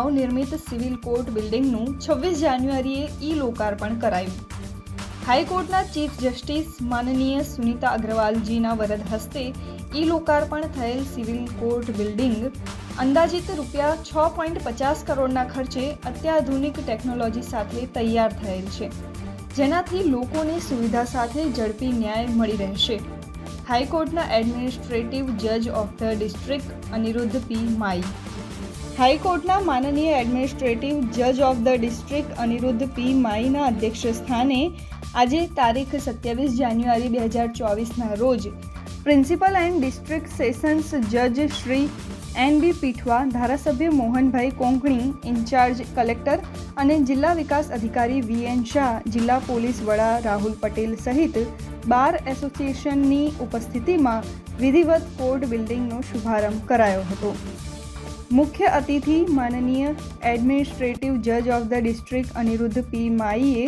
નવનિર્મિત civil court બિલ્ડિંગનું 26 જાન્યુઆરીએ લોકાર્પણ કરાયું. હાઈકોર્ટના ચીફ જસ્ટિસ માનનીય સુનીતા અગ્રવાલજીના વરદ હસ્તે લોકાર્પણ થયેલ સિવિલ કોર્ટ બિલ્ડિંગ અંદાજિત રૂપિયા 6.50 કરોડના ખર્ચે અત્યાધુનિક ટેકનોલોજી સાથે તૈયાર થયેલ છે, જેનાથી લોકોને સુવિધા સાથે ઝડપી ન્યાય મળી રહેશે. હાઈકોર્ટના એડમિનિસ્ટ્રેટિવ જજ ઓફ ધ ડિસ્ટ્રિક્ટ અનિરુદ્ધ પી માઈ. હાઈકોર્ટના માનનીય એડમિનિસ્ટ્રેટિવ જજ ઓફ ધ ડિસ્ટ્રિક્ટ અનિરુદ્ધ પી માઈના અધ્યક્ષ સ્થાને આજે તારીખ 27 જાન્યુઆરી 2024ના રોજ પ્રિન્સિપલ એન્ડ ડિસ્ટ્રિક્ટ સેશન્સ જજ શ્રી એન.બી. પીઠવા, ધારાસભ્ય મોહનભાઈ કોંકણી, ઇન્ચાર્જ કલેક્ટર અને જિલ્લા વિકાસ અધિકારી વી.એન. શાહ, જિલ્લા પોલીસ વડા રાહુલ પટેલ સહિત બાર એસોસિએશનની ઉપસ્થિતિમાં વિધિવત કોર્ટ બિલ્ડિંગનો શુભારંભ કરાયો હતો. મુખ્ય અતિથિ માનનીય એડમિનિસ્ટ્રેટિવ જજ of the district Aniruddha P માઈએ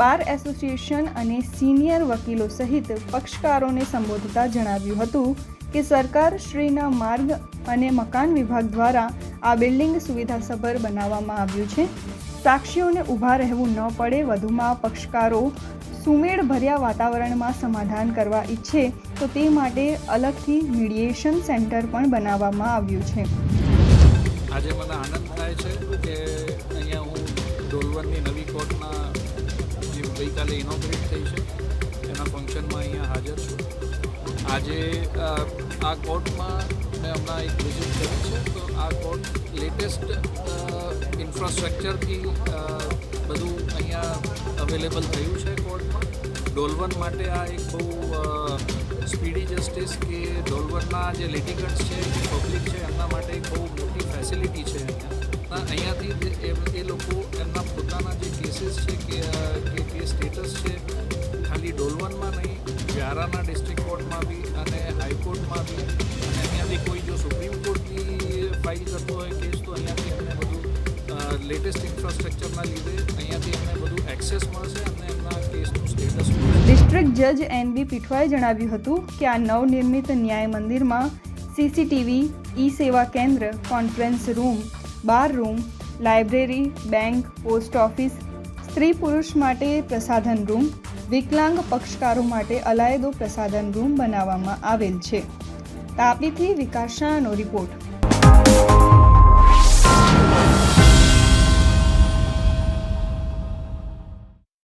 બાર એસોસિએશન અને સિનિયર વકીલો સહિત પક્ષકારોને સંબોધતા જણાવ્યું હતું કે સરકાર શ્રીના માર્ગ અને મકાન વિભાગ દ્વારા આ બિલ્ડિંગ સુવિધાસભર બનાવવામાં આવ્યું છે. સાક્ષીઓને ઊભા રહેવું ન પડે. વધુમાં પક્ષકારો સુમેળભર્યા વાતાવરણમાં સમાધાન કરવા ઈચ્છે તો તે માટે અલગથી મીડિયેશન સેન્ટર પણ બનાવવામાં આવ્યું છે. આજે મને આનંદ થાય છે કે અહીંયા હું ડોલવણની નવી કોર્ટના જે ગઈકાલે ઇનોગ્રેટ થઈ છે એના ફંક્શનમાં અહીંયા હાજર છું. આજે આ કોર્ટમાં મેં હમણાં એક વિઝિટ કરી છે, તો આ કોર્ટ લેટેસ્ટ ઇન્ફ્રાસ્ટ્રક્ચરથી બધું અહીંયા અવેલેબલ થયું છે કોર્ટમાં. ડોલવણ માટે આ એક બહુ સ્પીડી જસ્ટિસ કે ડોલવણના જે લિટિગન્ટ્સ છે, જે પબ્લિક છે, એમના માટે એક બહુ મોટી ફેસિલિટી છે. અહીંયાથી એ લોકો એમના પોતાના જે કેસીસ છે કે સ્ટેટસ છે ખાલી ડોલવણમાં નહીં, વ્યારાના ડિસ્ટ્રિક્ટ કોર્ટમાં બી અને હાઈકોર્ટમાં બી, અને અહીંયાથી કોઈ જો સુપ્રીમ કોર્ટની ફાઇલ કરતો હોય કેસ તો અહીંયાથી એમને બધું લેટેસ્ટ ઇન્ફ્રાસ્ટ્રક્ચરના લીધે અહીંયાથી એમને બધું એક્સેસ મળશે અને એમના કેસનું સ્ટેટસ મળશે. ડિસ્ટ્રિક્ટ જજ એન.બી. પીઠવાએ જણાવ્યું હતું કે આ નવનિર્મિત ન્યાય મંદિરમાં સીસીટીવી, ઈ સેવા કેન્દ્ર, conference room, bar room, library, bank, post office, સ્ત્રી પુરુષ માટે પ્રસાધન રૂમ, વિકલાંગ પક્ષકારો માટે અલાયદો પ્રસાધન રૂમ બનાવવામાં આવેલ છે. તાપીથી વિકાસ શાહનો રિપોર્ટ.